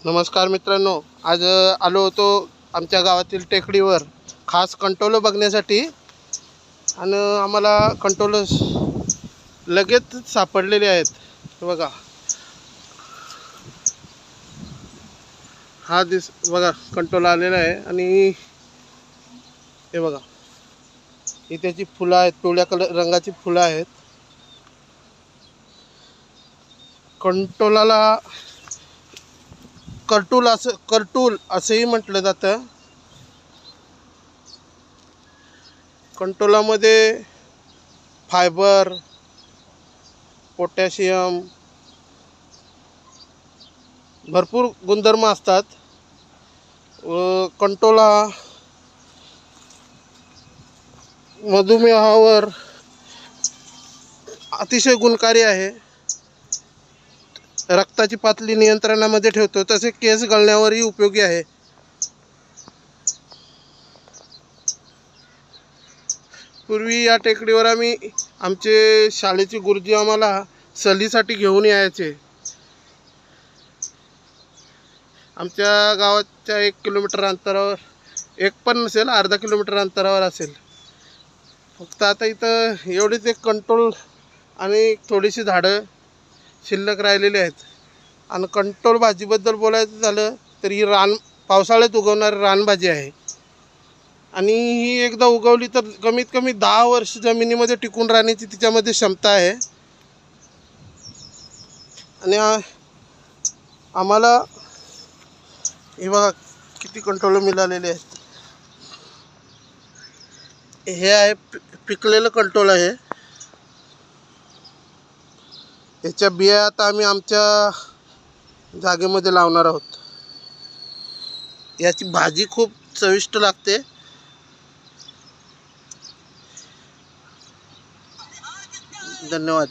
नमस्कार मित्रांनो, आज आलो होतो आमच्या गावातील टेकडीवर खास कंटोलं बघण्यासाठी आणि आम्हाला कंटोलं लगेच सापडलेले आहेत. हे बघा, हा बघा कंटोला आलेला आहे आणि हे बघा ही त्याची फुलं आहेत, पिवळ्या रंगाची फुलं आहेत. कंटोलाला करटूल असंही म्हटलं जातं. कंटोलामध्ये फायबर, पोटॅशियम भरपूर गुणधर्म असतात. कंटोला मधुमेहावर अतिशय गुणकारी आहे. रक्ताची पातळी नियंत्रणामध्ये ठेवतो, तसे केस गळण्यावरही उपयोगी आहे. पूर्वी या टेकडीवर आमचे शाळेचे गुरुजी आम्हाला सहलीसाठी घेऊन यायचे. आमच्या गावाच्या 1 किलोमीटर अंतरावर, एक पण नसेल, अर्धा किलोमीटर अंतरावर असेल. फक्त आता इथं एवढीच एक कंटोल आणि थोडीशी झाडं शिल्लक राहिलेली आहेत. आणि कंटोल भाजीबद्दल बोलायचं झालं तर ही पावसाळ्यात उगवणारी रानभाजी आहे. आणि ही एकदा उगवली तर कमीत कमी 10 वर्ष जमिनीमध्ये टिकून राहण्याची तिच्यामध्ये क्षमता आहे. आणि आम्हाला हे बघा किती कंटोलं मिळालेले आहेत. हे आहे पिकलेलं कंटोल आहे. याच्या बिया आता आम्ही आमच्या जागेमध्ये लावणार आहोत. याची भाजी खूप चविष्ट लागते. धन्यवाद.